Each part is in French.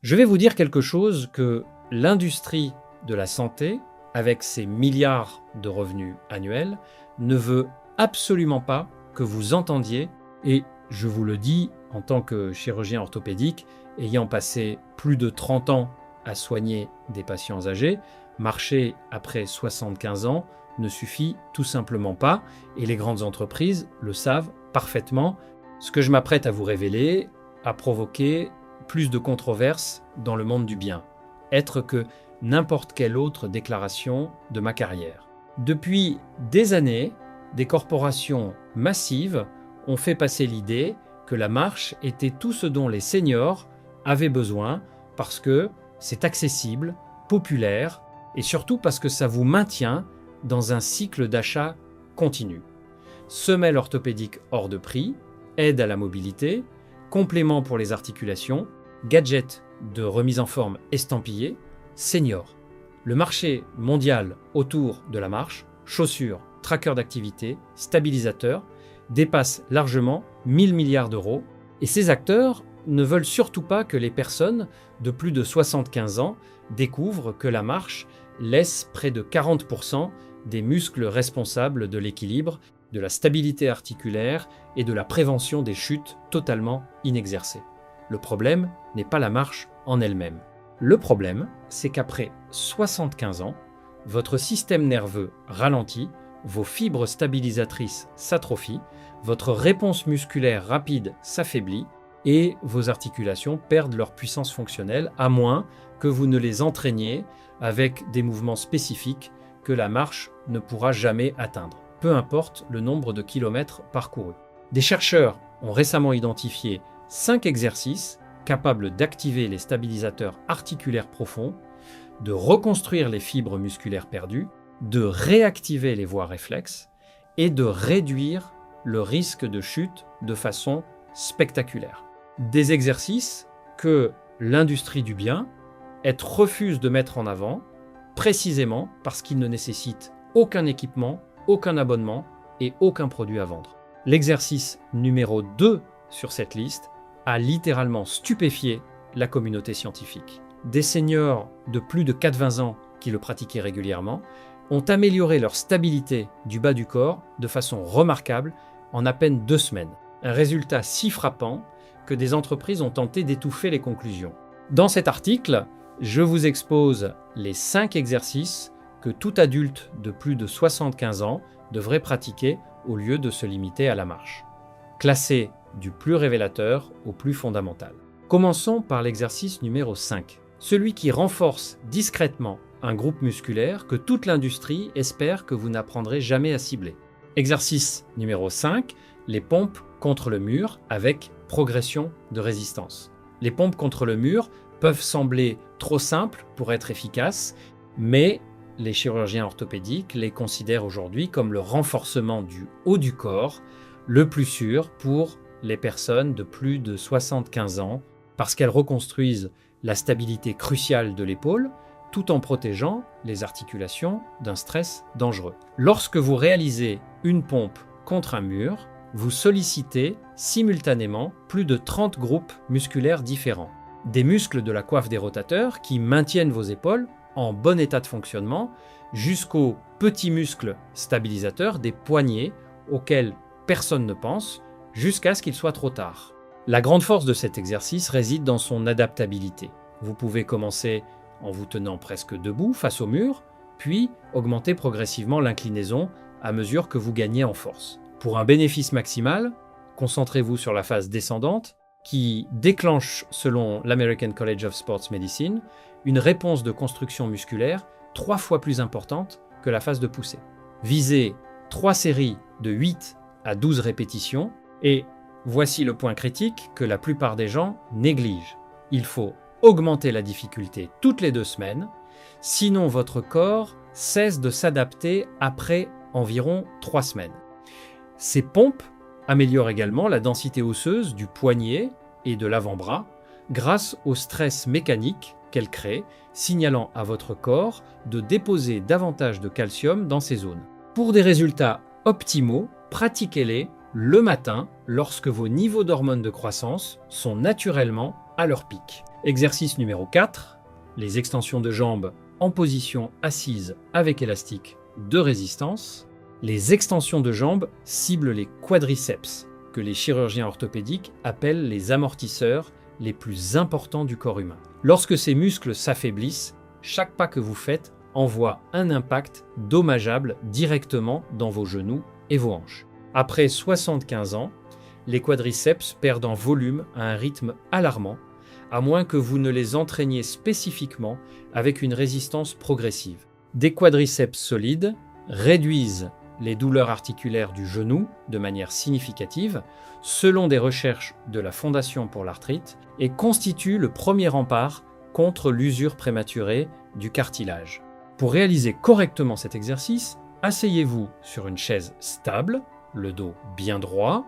Je vais vous dire quelque chose que l'industrie de la santé, avec ses milliards de revenus annuels, ne veut absolument pas que vous entendiez, et je vous le dis en tant que chirurgien orthopédique, ayant passé plus de 30 ans à soigner des patients âgés, marcher après 75 ans ne suffit tout simplement pas, et les grandes entreprises le savent parfaitement. Ce que je m'apprête à vous révéler a provoqué plus de controverses dans le monde du bien, être que n'importe quelle autre déclaration de ma carrière. Depuis des années, des corporations massives ont fait passer l'idée que la marche était tout ce dont les seniors avaient besoin parce que c'est accessible, populaire et surtout parce que ça vous maintient dans un cycle d'achat continu. Semelle orthopédique hors de prix, aide à la mobilité, complément pour les articulations, gadgets de remise en forme estampillés, senior. Le marché mondial autour de la marche, chaussures, trackers d'activité, stabilisateurs, dépasse largement 1000 milliards d'euros et ces acteurs ne veulent surtout pas que les personnes de plus de 75 ans découvrent que la marche laisse près de 40% des muscles responsables de l'équilibre, de la stabilité articulaire et de la prévention des chutes totalement inexercées. Le problème n'est pas la marche en elle-même. Le problème, c'est qu'après 75 ans, votre système nerveux ralentit, vos fibres stabilisatrices s'atrophient, votre réponse musculaire rapide s'affaiblit et vos articulations perdent leur puissance fonctionnelle, à moins que vous ne les entraîniez avec des mouvements spécifiques que la marche ne pourra jamais atteindre, peu importe le nombre de kilomètres parcourus. Des chercheurs ont récemment identifié 5 exercices capables d'activer les stabilisateurs articulaires profonds, de reconstruire les fibres musculaires perdues, de réactiver les voies réflexes et de réduire le risque de chute de façon spectaculaire. Des exercices que l'industrie du bien-être refuse de mettre en avant précisément parce qu'ils ne nécessitent aucun équipement, aucun abonnement et aucun produit à vendre. L'exercice numéro 2 sur cette liste a littéralement stupéfié la communauté scientifique. Des seniors de plus de 80 ans qui le pratiquaient régulièrement ont amélioré leur stabilité du bas du corps de façon remarquable en à peine 2 semaines. Un résultat si frappant que des entreprises ont tenté d'étouffer les conclusions. Dans cet article, je vous expose les 5 exercices que tout adulte de plus de 75 ans devrait pratiquer au lieu de se limiter à la marche. Classé du plus révélateur au plus fondamental. Commençons par l'exercice numéro 5, celui qui renforce discrètement un groupe musculaire que toute l'industrie espère que vous n'apprendrez jamais à cibler. Exercice numéro 5, les pompes contre le mur avec progression de résistance. Les pompes contre le mur peuvent sembler trop simples pour être efficaces, mais les chirurgiens orthopédiques les considèrent aujourd'hui comme le renforcement du haut du corps le plus sûr pour les personnes de plus de 75 ans parce qu'elles reconstruisent la stabilité cruciale de l'épaule tout en protégeant les articulations d'un stress dangereux. Lorsque vous réalisez une pompe contre un mur, vous sollicitez simultanément plus de 30 groupes musculaires différents. Des muscles de la coiffe des rotateurs qui maintiennent vos épaules en bon état de fonctionnement jusqu'aux petits muscles stabilisateurs des poignets auxquels personne ne pense jusqu'à ce qu'il soit trop tard. La grande force de cet exercice réside dans son adaptabilité. Vous pouvez commencer en vous tenant presque debout face au mur, puis augmenter progressivement l'inclinaison à mesure que vous gagnez en force. Pour un bénéfice maximal, concentrez-vous sur la phase descendante qui déclenche, selon l'American College of Sports Medicine, une réponse de construction musculaire 3 fois plus importante que la phase de poussée. Visez 3 séries de 8 à 12 répétitions et voici le point critique que la plupart des gens négligent. Il faut augmenter la difficulté toutes les 2 semaines, sinon votre corps cesse de s'adapter après environ 3 semaines. Ces pompes améliorent également la densité osseuse du poignet et de l'avant-bras grâce au stress mécanique qu'elles créent, signalant à votre corps de déposer davantage de calcium dans ces zones. Pour des résultats optimaux, pratiquez-les le matin lorsque vos niveaux d'hormones de croissance sont naturellement à leur pic. Exercice numéro 4, les extensions de jambes en position assise avec élastique de résistance. Les extensions de jambes ciblent les quadriceps, que les chirurgiens orthopédiques appellent les amortisseurs les plus importants du corps humain. Lorsque ces muscles s'affaiblissent, chaque pas que vous faites envoie un impact dommageable directement dans vos genoux et vos hanches. Après 75 ans, les quadriceps perdent en volume à un rythme alarmant, à moins que vous ne les entraîniez spécifiquement avec une résistance progressive. Des quadriceps solides réduisent les douleurs articulaires du genou de manière significative, selon des recherches de la Fondation pour l'arthrite, et constituent le premier rempart contre l'usure prématurée du cartilage. Pour réaliser correctement cet exercice, asseyez-vous sur une chaise stable, le dos bien droit,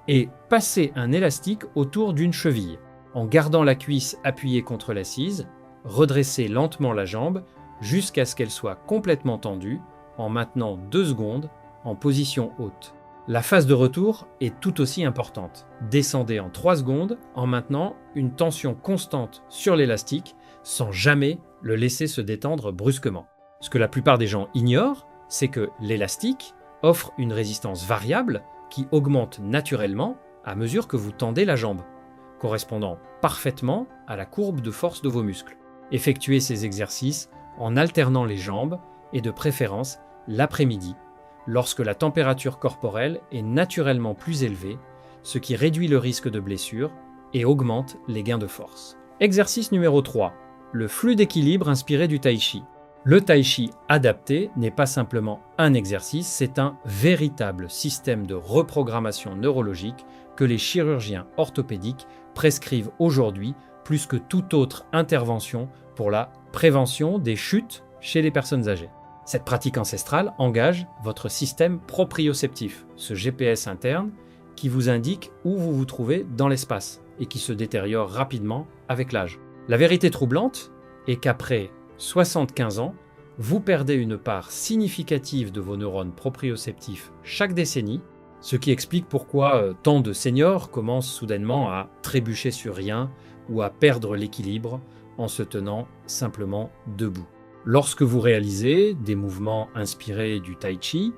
et passez un élastique autour d'une cheville. En gardant la cuisse appuyée contre l'assise, redressez lentement la jambe jusqu'à ce qu'elle soit complètement tendue en maintenant 2 secondes en position haute. La phase de retour est tout aussi importante. Descendez en 3 secondes en maintenant une tension constante sur l'élastique sans jamais le laisser se détendre brusquement. Ce que la plupart des gens ignorent, c'est que l'élastique offre une résistance variable qui augmente naturellement à mesure que vous tendez la jambe, correspondant parfaitement à la courbe de force de vos muscles. Effectuez ces exercices en alternant les jambes et de préférence l'après-midi, lorsque la température corporelle est naturellement plus élevée, ce qui réduit le risque de blessure et augmente les gains de force. Exercice numéro 3. Le flux d'équilibre inspiré du tai chi. Le tai chi adapté n'est pas simplement un exercice, c'est un véritable système de reprogrammation neurologique que les chirurgiens orthopédiques prescrivent aujourd'hui plus que toute autre intervention pour la prévention des chutes chez les personnes âgées. Cette pratique ancestrale engage votre système proprioceptif, ce GPS interne qui vous indique où vous vous trouvez dans l'espace et qui se détériore rapidement avec l'âge. La vérité troublante est qu'après 75 ans, vous perdez une part significative de vos neurones proprioceptifs chaque décennie, ce qui explique pourquoi tant de seniors commencent soudainement à trébucher sur rien ou à perdre l'équilibre en se tenant simplement debout. Lorsque vous réalisez des mouvements inspirés du tai chi,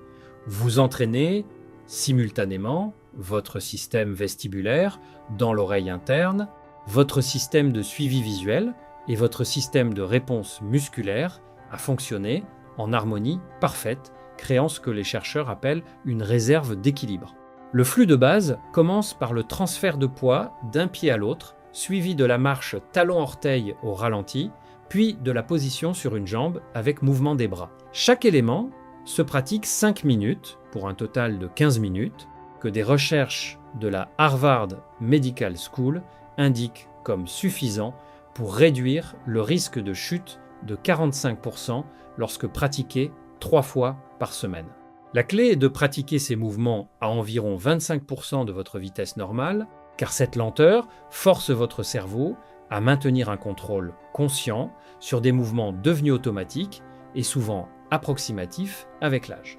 vous entraînez simultanément votre système vestibulaire dans l'oreille interne, votre système de suivi visuel et votre système de réponse musculaire à fonctionner en harmonie parfaite, créant ce que les chercheurs appellent une réserve d'équilibre. Le flux de base commence par le transfert de poids d'un pied à l'autre, suivi de la marche talon-orteil au ralenti, puis de la position sur une jambe avec mouvement des bras. Chaque élément se pratique 5 minutes, pour un total de 15 minutes, que des recherches de la Harvard Medical School indiquent comme suffisant pour réduire le risque de chute de 45% lorsque pratiqué 3 fois par semaine. La clé est de pratiquer ces mouvements à environ 25% de votre vitesse normale, car cette lenteur force votre cerveau à maintenir un contrôle conscient sur des mouvements devenus automatiques et souvent approximatifs avec l'âge.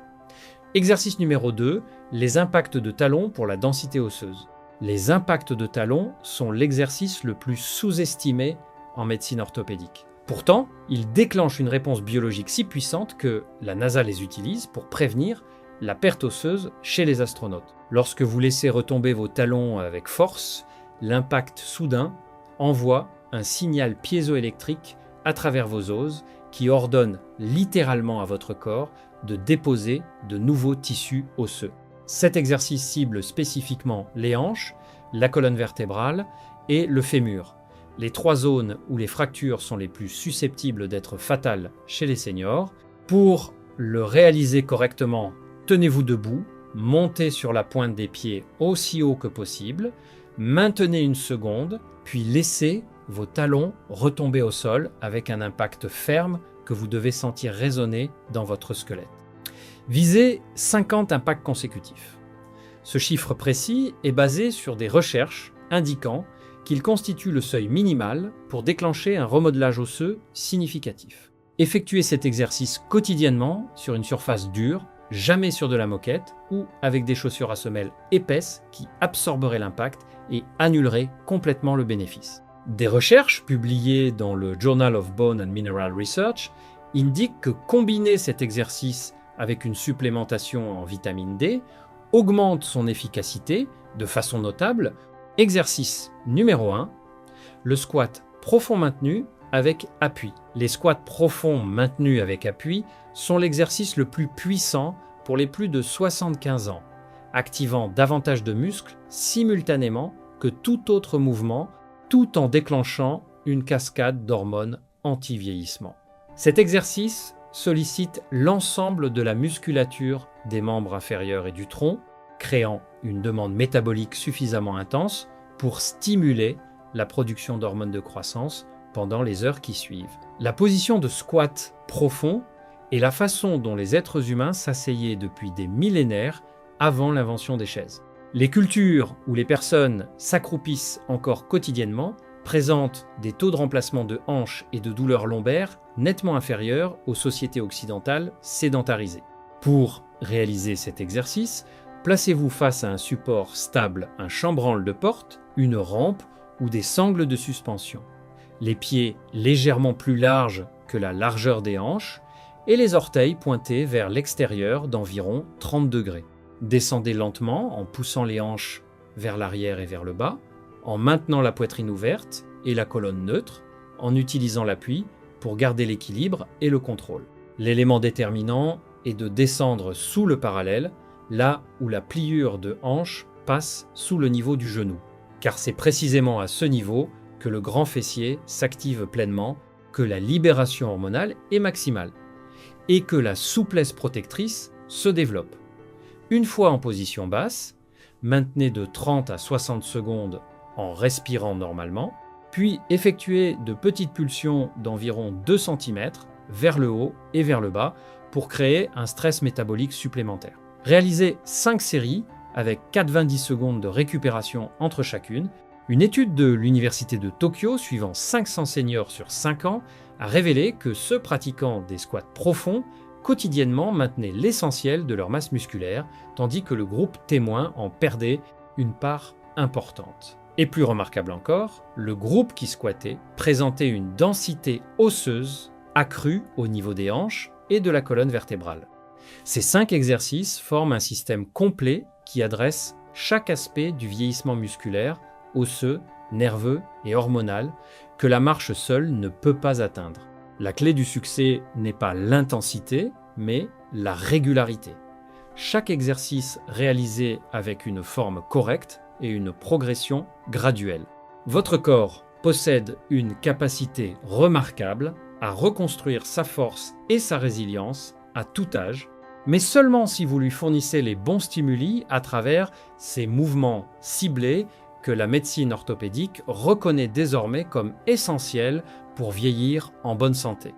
Exercice numéro 2, les impacts de talons pour la densité osseuse. Les impacts de talons sont l'exercice le plus sous-estimé en médecine orthopédique. Pourtant, ils déclenchent une réponse biologique si puissante que la NASA les utilise pour prévenir la perte osseuse chez les astronautes. Lorsque vous laissez retomber vos talons avec force, l'impact soudain envoie un signal piézoélectrique à travers vos os qui ordonne littéralement à votre corps de déposer de nouveaux tissus osseux. Cet exercice cible spécifiquement les hanches, la colonne vertébrale et le fémur, les 3 zones où les fractures sont les plus susceptibles d'être fatales chez les seniors. Pour le réaliser correctement, tenez-vous debout, montez sur la pointe des pieds aussi haut que possible, maintenez une seconde, puis laissez vos talons retomber au sol avec un impact ferme que vous devez sentir résonner dans votre squelette. Visez 50 impacts consécutifs. Ce chiffre précis est basé sur des recherches indiquant qu'il constitue le seuil minimal pour déclencher un remodelage osseux significatif. Effectuez cet exercice quotidiennement sur une surface dure, jamais sur de la moquette ou avec des chaussures à semelles épaisses qui absorberaient l'impact et annuleraient complètement le bénéfice. Des recherches publiées dans le Journal of Bone and Mineral Research indiquent que combiner cet exercice avec une supplémentation en vitamine D augmente son efficacité de façon notable. Exercice numéro 1, le squat profond maintenu avec appui. Les squats profonds maintenus avec appui sont l'exercice le plus puissant pour les plus de 75 ans, activant davantage de muscles simultanément que tout autre mouvement, tout en déclenchant une cascade d'hormones anti-vieillissement. Cet exercice sollicite l'ensemble de la musculature des membres inférieurs et du tronc, créant une demande métabolique suffisamment intense pour stimuler la production d'hormones de croissance pendant les heures qui suivent. La position de squat profond est la façon dont les êtres humains s'asseyaient depuis des millénaires avant l'invention des chaises. Les cultures où les personnes s'accroupissent encore quotidiennement présentent des taux de remplacement de hanches et de douleurs lombaires nettement inférieurs aux sociétés occidentales sédentarisées. Pour réaliser cet exercice, placez-vous face à un support stable, un chambranle de porte, une rampe ou des sangles de suspension. Les pieds légèrement plus larges que la largeur des hanches et les orteils pointés vers l'extérieur d'environ 30 degrés. Descendez lentement en poussant les hanches vers l'arrière et vers le bas, en maintenant la poitrine ouverte et la colonne neutre, en utilisant l'appui pour garder l'équilibre et le contrôle. L'élément déterminant est de descendre sous le parallèle, là où la pliure de hanche passe sous le niveau du genou, car c'est précisément à ce niveau que le grand fessier s'active pleinement, que la libération hormonale est maximale, et que la souplesse protectrice se développe. Une fois en position basse, maintenez de 30 à 60 secondes en respirant normalement, puis effectuez de petites pulsions d'environ 2 cm vers le haut et vers le bas pour créer un stress métabolique supplémentaire. Réalisez 5 séries avec 90 secondes de récupération entre chacune. Une étude de l'Université de Tokyo, suivant 500 seniors sur 5 ans, a révélé que ceux pratiquant des squats profonds quotidiennement maintenaient l'essentiel de leur masse musculaire, tandis que le groupe témoin en perdait une part importante. Et plus remarquable encore, le groupe qui squattait présentait une densité osseuse accrue au niveau des hanches et de la colonne vertébrale. Ces 5 exercices forment un système complet qui adresse chaque aspect du vieillissement musculaire, osseux, nerveux et hormonal que la marche seule ne peut pas atteindre. La clé du succès n'est pas l'intensité, mais la régularité. Chaque exercice réalisé avec une forme correcte et une progression graduelle. Votre corps possède une capacité remarquable à reconstruire sa force et sa résilience à tout âge, mais seulement si vous lui fournissez les bons stimuli à travers ces mouvements ciblés que la médecine orthopédique reconnaît désormais comme essentiels pour vieillir en bonne santé.